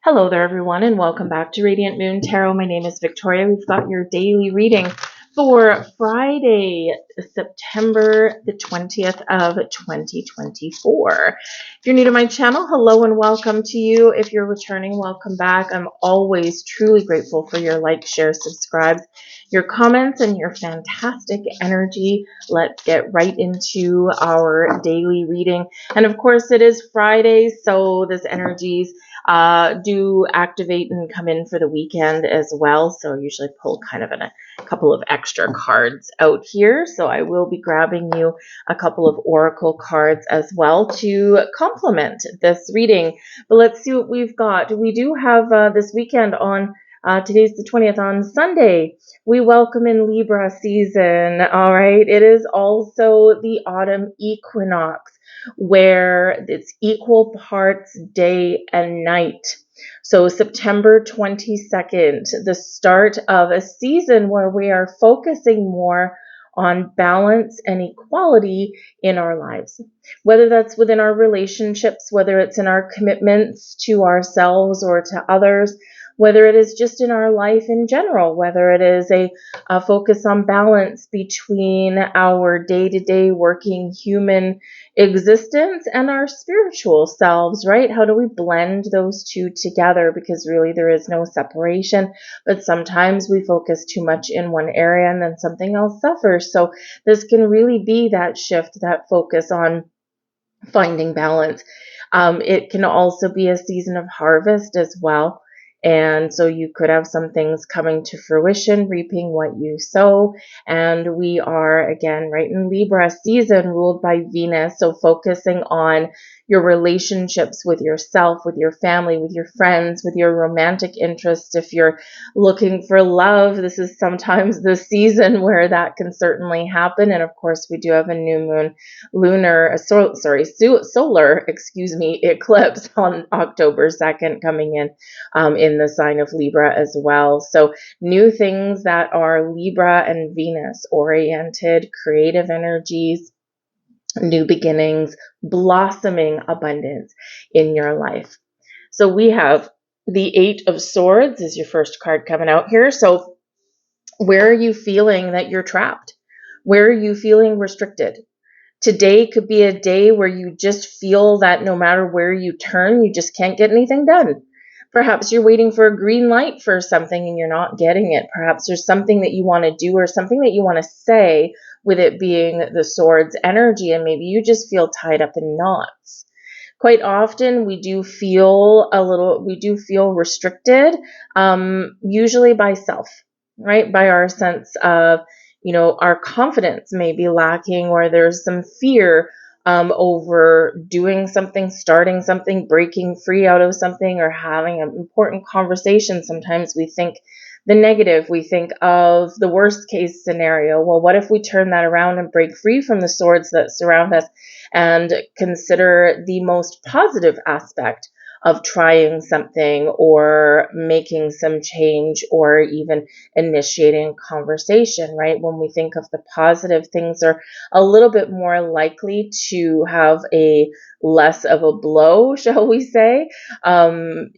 Hello there, everyone, and welcome back to Radiant Moon Tarot. My name is Victoria. We've got your daily reading for Friday, September the 20th of 2024. If you're new to my channel, hello and welcome to you. If you're returning, welcome back. I'm always truly grateful for your likes, shares, subscribes, your comments, and your fantastic energy. Let's get right into our daily reading. And of course, it is Friday, so this energy's do activate and come in for the weekend as well. So I usually pull kind of a couple of extra cards out here. So I will be grabbing you a couple of oracle cards as well to complement this reading. But let's see what we've got. We do have this weekend on today's the 20th. On Sunday, we welcome in Libra season. All right. It is also the autumn equinox, where it's equal parts day and night. So September 22nd, the start of a season where we are focusing more on balance and equality in our lives, whether that's within our relationships, whether it's in our commitments to ourselves or to others, whether it is just in our life in general, whether it is a focus on balance between our day-to-day working human existence and our spiritual selves, right? How do we blend those two together? Because really there is no separation, but sometimes we focus too much in one area and then something else suffers. So this can really be that shift, that focus on finding balance. It can also be a season of harvest as well. And so you could have some things coming to fruition, reaping what you sow. And we are, again, right in Libra season, ruled by Venus. So focusing on your relationships with yourself, with your family, with your friends, with your romantic interests. If you're looking for love, this is sometimes the season where that can certainly happen. And of course, we do have a new moon solar eclipse on October 2nd coming in the sign of Libra as well. So new things that are Libra and Venus oriented, creative energies, new beginnings, blossoming abundance in your life. So we have the Eight of Swords is your first card coming out here. So where are you feeling that you're trapped? Where are you feeling restricted? Today could be a day where you just feel that no matter where you turn, you just can't get anything done. Perhaps you're waiting for a green light for something and you're not getting it. Perhaps there's something that you want to do or something that you want to say, with it being the Swords energy, and maybe you just feel tied up in knots. Quite often we do feel restricted, usually by self, right? By our sense of, our confidence may be lacking, or there's some fear over doing something, starting something, breaking free out of something, or having an important conversation. Sometimes we think the negative, we think of the worst case scenario. Well, what if we turn that around and break free from the swords that surround us and consider the most positive aspect of trying something or making some change or even initiating conversation, right? When we think of the positive, things are a little bit more likely to have a less of a blow, shall we say. And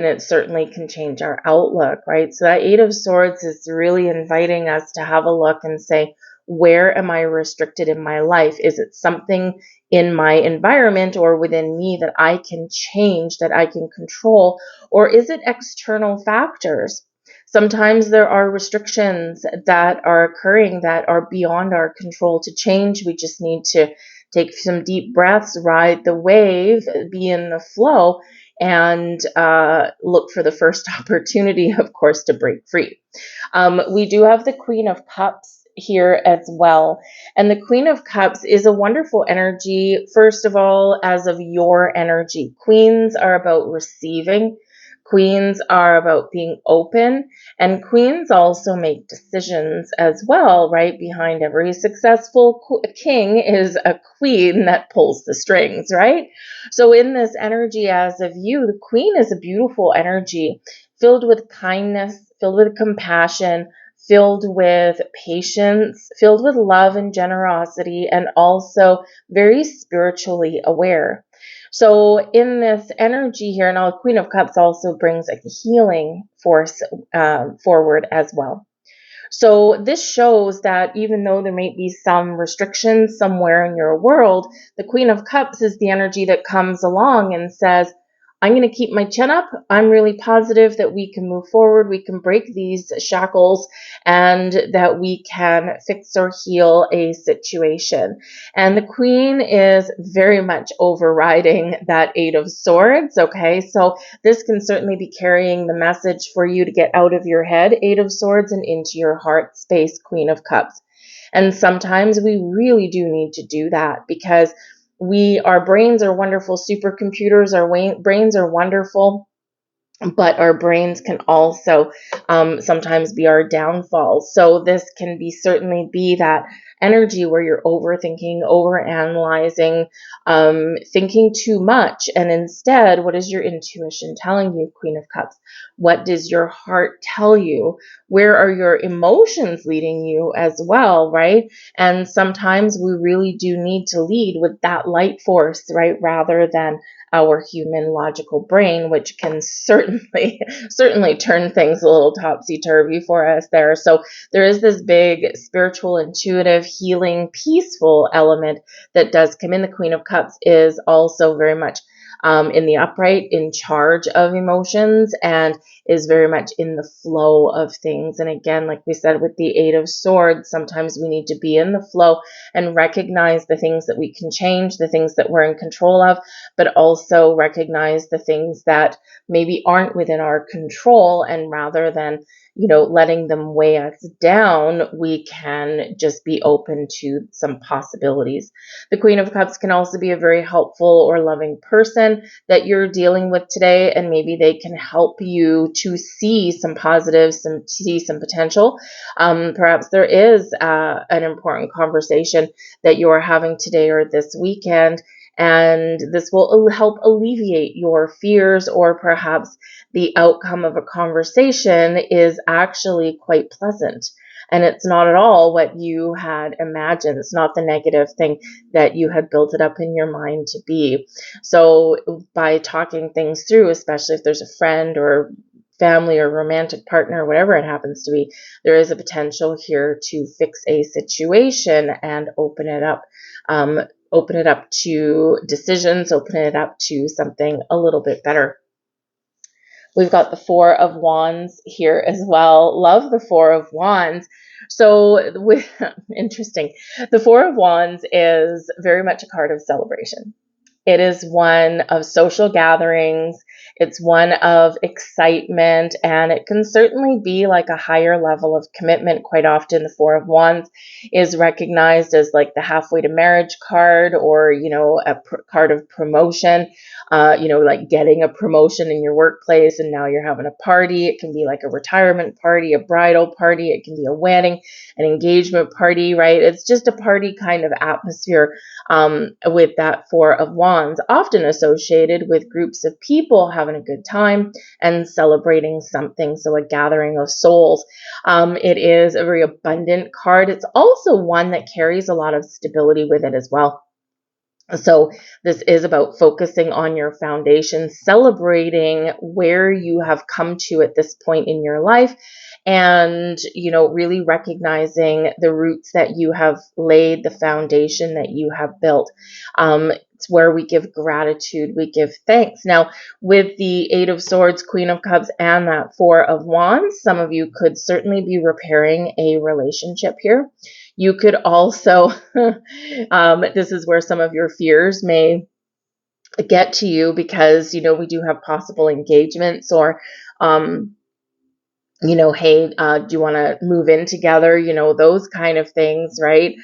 it certainly can change our outlook, right? So that Eight of Swords is really inviting us to have a look and say, where am I restricted in my life? Is it something in my environment or within me that I can change, that I can control? Or is it external factors? Sometimes there are restrictions that are occurring that are beyond our control to change. We just need to take some deep breaths, ride the wave, be in the flow, and look for the first opportunity, of course, to break free. We do have the Queen of Cups here as well. And the Queen of Cups is a wonderful energy, first of all, as of your energy. Queens are about receiving. Queens are about being open, and queens also make decisions as well, right? Behind every successful king is a queen that pulls the strings, right? So in this energy as of you, the queen is a beautiful energy filled with kindness, filled with compassion, filled with patience, filled with love and generosity, and also very spiritually aware. So in this energy here, now the Queen of Cups also brings a healing force forward as well. So this shows that even though there may be some restrictions somewhere in your world, the Queen of Cups is the energy that comes along and says, I'm going to keep my chin up. I'm really positive that we can move forward. We can break these shackles and that we can fix or heal a situation. And the Queen is very much overriding that Eight of Swords. Okay, so this can certainly be carrying the message for you to get out of your head, Eight of Swords, and into your heart space, Queen of Cups. And sometimes we really do need to do that because our brains are wonderful supercomputers. Our brains are wonderful, but our brains can also sometimes be our downfalls. So this can certainly be that energy where you're overthinking, overanalyzing, thinking too much. And instead, what is your intuition telling you, Queen of Cups? What does your heart tell you? Where are your emotions leading you as well, right? And sometimes we really do need to lead with that light force, right? Rather than our human logical brain, which can certainly turn things a little topsy-turvy for us there. So there is this big spiritual, intuitive, healing, peaceful element that does come in. The Queen of Cups is also very much in the upright, in charge of emotions, and is very much in the flow of things. And again, like we said with the Eight of Swords, sometimes we need to be in the flow and recognize the things that we can change, the things that we're in control of, but also recognize the things that maybe aren't within our control. And rather than letting them weigh us down, we can just be open to some possibilities. The Queen of Cups can also be a very helpful or loving person that you're dealing with today, and maybe they can help you to see some positives, see some potential. Perhaps there is an important conversation that you are having today or this weekend, and this will help alleviate your fears, or perhaps the outcome of a conversation is actually quite pleasant. And it's not at all what you had imagined. It's not the negative thing that you had built it up in your mind to be. So by talking things through, especially if there's a friend or family or romantic partner, whatever it happens to be, there is a potential here to fix a situation and open it up to decisions, open it up to something a little bit better. We've got the Four of Wands here as well. Love the Four of Wands. So interesting. The Four of Wands is very much a card of celebration. It is one of social gatherings. It's one of excitement, and it can certainly be like a higher level of commitment. Quite often, the Four of Wands is recognized as like the halfway to marriage card, or, a card of promotion, like getting a promotion in your workplace and now you're having a party. It can be like a retirement party, a bridal party. It can be a wedding, an engagement party, right? It's just a party kind of atmosphere with that Four of Wands, often associated with groups of people having a good time and celebrating something. So a gathering of souls. It is a very abundant card. It's also one that carries a lot of stability with it as well. So this is about focusing on your foundation, celebrating where you have come to at this point in your life, and, really recognizing the roots that you have laid, the foundation that you have built. It's where we give gratitude, we give thanks. Now, with the Eight of Swords, Queen of Cups, and that Four of Wands, some of you could certainly be repairing a relationship here. You could also, this is where some of your fears may get to you, because, we do have possible engagements, or, hey, do you want to move in together? Those kind of things, right?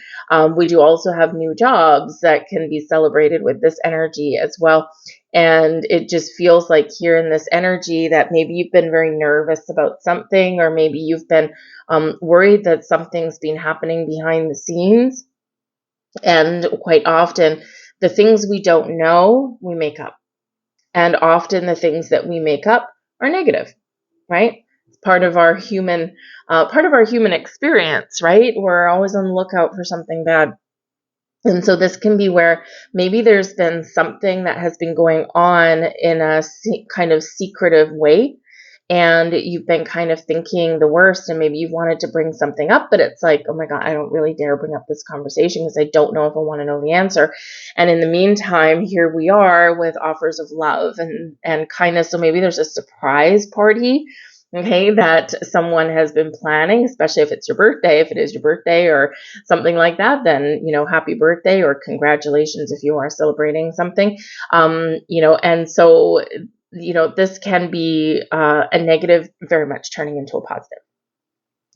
We do also have new jobs that can be celebrated with this energy as well. And it just feels like here in this energy that maybe you've been very nervous about something, or maybe you've been worried that something's been happening behind the scenes. And quite often, the things we don't know, we make up. And often the things that we make up are negative, right? It's part of our human experience, right? We're always on the lookout for something bad. And so this can be where maybe there's been something that has been going on in a kind of secretive way, and you've been kind of thinking the worst, and maybe you wanted to bring something up, but it's like, oh my God, I don't really dare bring up this conversation because I don't know if I want to know the answer. And in the meantime, here we are with offers of love and kindness. So maybe there's a surprise party, okay, that someone has been planning, especially if it's your birthday. If it is your birthday or something like that, then, happy birthday or congratulations if you are celebrating something. And so, this can be a negative very much turning into a positive.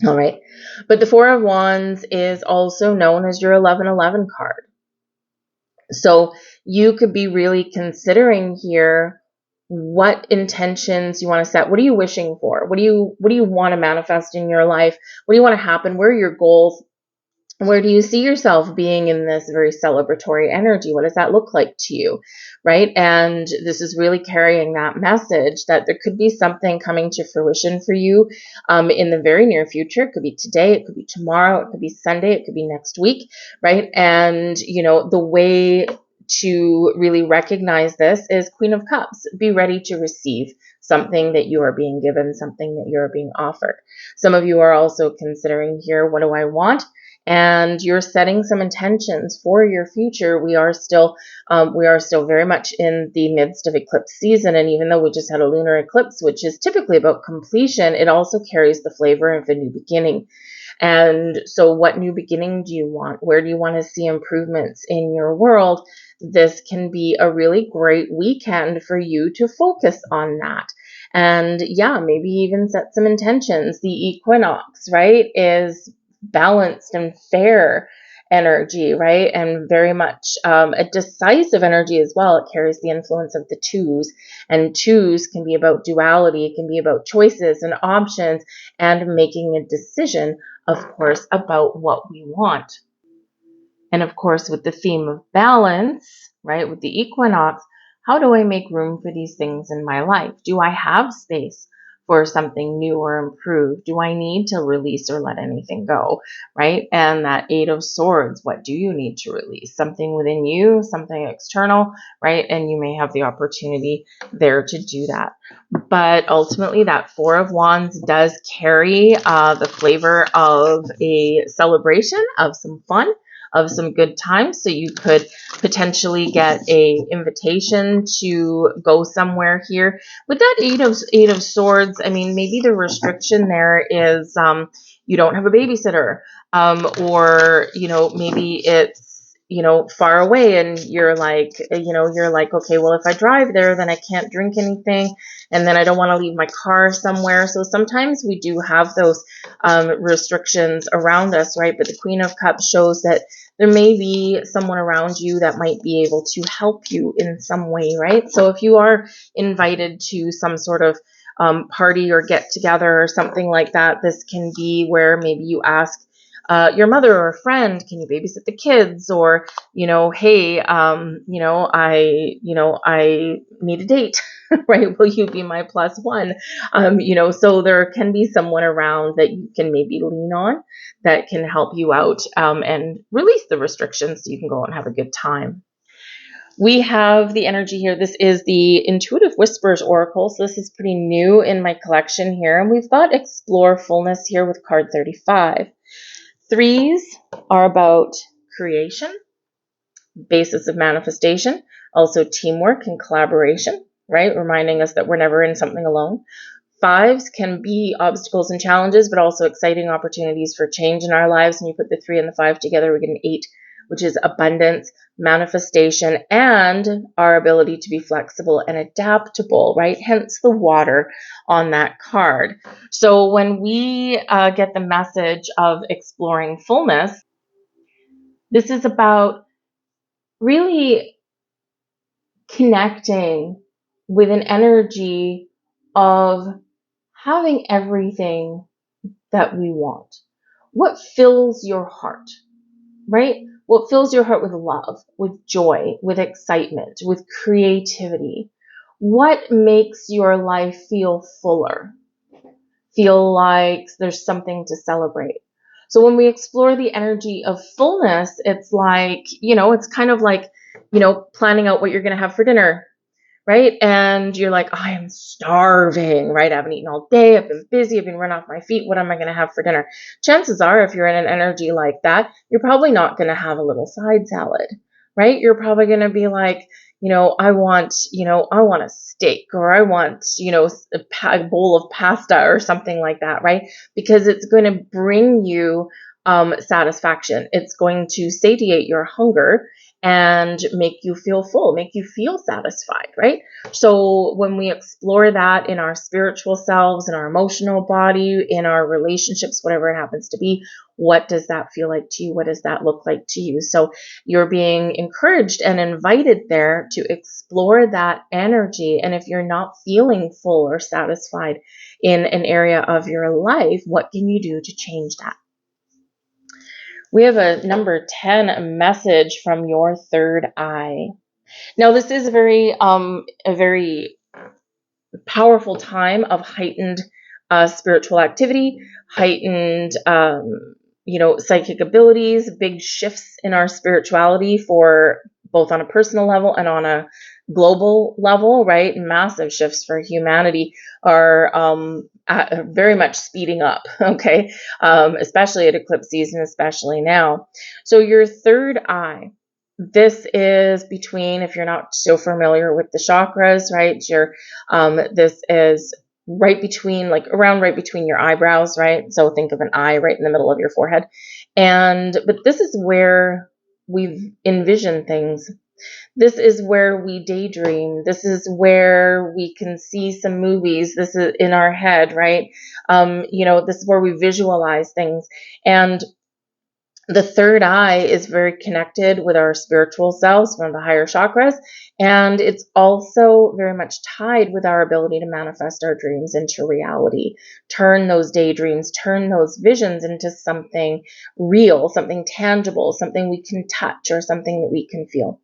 All right. But the Four of Wands is also known as your 1111 card. So you could be really considering here what intentions you want to set. What are you wishing for? What do you want to manifest in your life? What do you want to happen? Where are your goals? Where do you see yourself being in this very celebratory energy? What does that look like to you, right? And this is really carrying that message that there could be something coming to fruition for you in the very near future. It could be today, it could be tomorrow, it could be Sunday, it could be next week, right? And, the way to really recognize this is Queen of Cups. Be ready to receive something that you are being given, something that you're being offered. Some of you are also considering here, what do I want? And you're setting some intentions for your future. We are still very much in the midst of eclipse season, and even though we just had a lunar eclipse, which is typically about completion, it also carries the flavor of a new beginning. And so, what new beginning do you want? Where do you want to see improvements in your world? This can be a really great weekend for you to focus on that. And yeah, maybe even set some intentions. The equinox, right, is balanced and fair energy, right? And very much a decisive energy as well. It carries the influence of the twos, and twos can be about duality. It can be about choices and options and making a decision, of course, about what we want. And of course, with the theme of balance, right, with the equinox, how do I make room for these things in my life? Do I have space for something new or improved? Do I need to release or let anything go, right? And that Eight of Swords, what do you need to release? Something within you, something external, right? And you may have the opportunity there to do that. But ultimately, that Four of Wands does carry the flavor of a celebration, of some fun, of some good times. So you could potentially get a invitation to go somewhere here. With that eight of swords, I mean, maybe the restriction there is you don't have a babysitter, or maybe it's far away, and you're like, okay, well, if I drive there, then I can't drink anything, and then I don't want to leave my car somewhere. So sometimes we do have those restrictions around us, right? But the Queen of Cups shows that there may be someone around you that might be able to help you in some way, right? So if you are invited to some sort of party or get together or something like that, this can be where maybe you ask your mother or a friend, can you babysit the kids? Or, hey, I need a date, right? Will you be my plus one? So there can be someone around that you can maybe lean on that can help you out and release the restrictions so you can go out and have a good time. We have the energy here. This is the Intuitive Whispers Oracle. So this is pretty new in my collection here. And we've got Explore Fullness here with card 35. Threes are about creation, basis of manifestation, also teamwork and collaboration, right? Reminding us that we're never in something alone. Fives can be obstacles and challenges, but also exciting opportunities for change in our lives. And you put the 3 and the 5 together, we get an 8, which is abundance, manifestation, and our ability to be flexible and adaptable, right? Hence the water on that card. So when we get the message of exploring fullness, this is about really connecting with an energy of having everything that we want. What fills your heart, right? What fills your heart with love, with joy, with excitement, with creativity? What makes your life feel fuller? Feel like there's something to celebrate? So when we explore the energy of fullness, it's like, it's kind of like, planning out what you're going to have for dinner, right? And you're like, I am starving, right? I haven't eaten all day. I've been busy. I've been run off my feet. What am I going to have for dinner? Chances are, if you're in an energy like that, you're probably not going to have a little side salad, right? You're probably going to be like, I want a steak, or I want, a bowl of pasta or something like that, right? Because it's going to bring you satisfaction. It's going to satiate your hunger and make you feel full, make you feel satisfied, right? So when we explore that in our spiritual selves, in our emotional body, in our relationships, whatever it happens to be, what does that feel like to you? What does that look like to you? So you're being encouraged and invited there to explore that energy. And if you're not feeling full or satisfied in an area of your life, what can you do to change that? We have a number 10 message from your third eye. Now, this is a very powerful time of heightened spiritual activity, heightened, psychic abilities, big shifts in our spirituality for both on a personal level and on a global level, right? Massive shifts for humanity are very much speeding up, okay? Especially at eclipse season, especially now. So your third eye, this is between, if you're not so familiar with the chakras, right? This is right between, like around right between your eyebrows, right? So think of an eye right in the middle of your forehead. But this is where we envision things. This is where we daydream. This is where we can see some movies. This is in our head, right? This is where we visualize things. And the third eye is very connected with our spiritual selves, one of the higher chakras, and it's also very much tied with our ability to manifest our dreams into reality, turn those daydreams, turn those visions into something real, something tangible, something we can touch, or something that we can feel.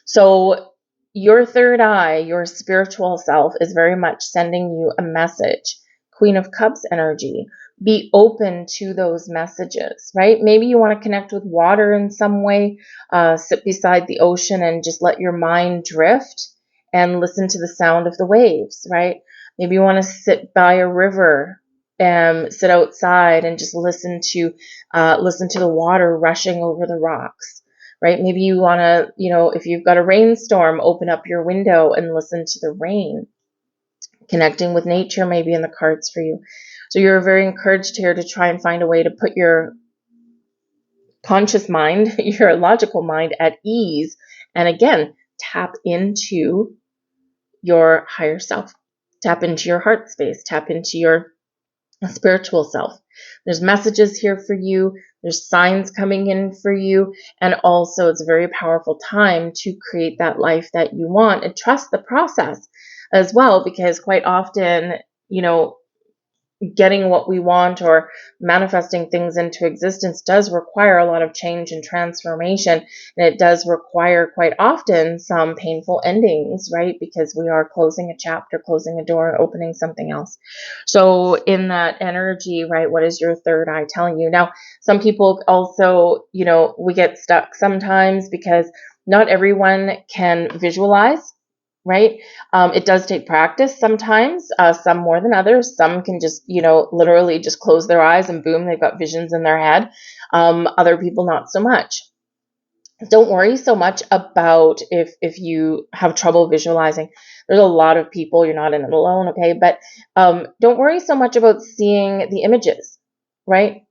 So your third eye, your spiritual self, is very much sending you a message. Queen of Cups energy. Be open to those messages, right? Maybe you want to connect with water in some way, sit beside the ocean and just let your mind drift and listen to the sound of the waves, right? Maybe you want to sit by a river and sit outside and just listen to the water rushing over the rocks, right? Maybe you want to, if you've got a rainstorm, open up your window and listen to the rain. Connecting with nature may be in the cards for you. So you're very encouraged here to try and find a way to put your conscious mind, your logical mind at ease. And again, tap into your higher self. Tap into your heart space. Tap into your spiritual self. There's messages here for you. There's signs coming in for you. And also it's a very powerful time to create that life that you want and trust the process as well, because quite often, getting what we want or manifesting things into existence does require a lot of change and transformation. And it does require quite often some painful endings, right? Because we are closing a chapter, closing a door, and opening something else. So in that energy, right, what is your third eye telling you? Now, some people also, we get stuck sometimes because not everyone can visualize, right? It does take practice sometimes, some more than others. Some can just, literally just close their eyes and boom, they've got visions in their head. Other people, not so much. Don't worry so much about if you have trouble visualizing. There's a lot of people, you're not in it alone, okay? But don't worry so much about seeing the images, right?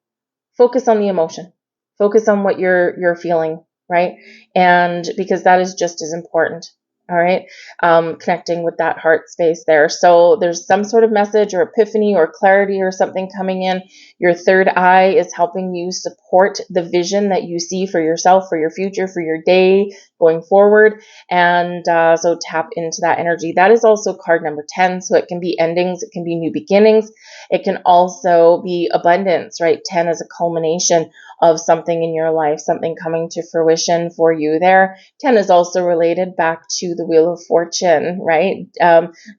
Focus on the emotion. Focus on what you're feeling, right? And because that is just as important. All right. Connecting with that heart space there. So there's some sort of message or epiphany or clarity or something coming in. Your third eye is helping you support the vision that you see for yourself, for your future, for your day, going forward. And so tap into that energy. That is also card number 10. So it can be endings, it can be new beginnings, it can also be abundance, right? 10 is a culmination of something in your life, something coming to fruition for you there. 10 is also related back to the Wheel of Fortune, right?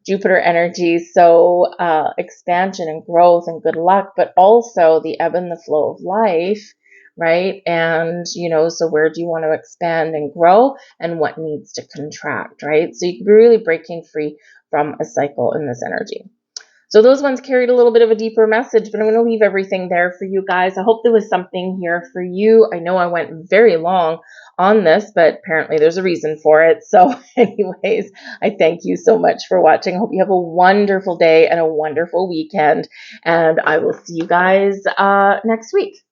Jupiter energy, so expansion and growth and good luck, but also the ebb and the flow of life, right? And, so where do you want to expand and grow and what needs to contract, right? So you can be really breaking free from a cycle in this energy. So those ones carried a little bit of a deeper message, but I'm going to leave everything there for you guys. I hope there was something here for you. I know I went very long on this, but apparently there's a reason for it. So anyways, I thank you so much for watching. I hope you have a wonderful day and a wonderful weekend, and I will see you guys next week.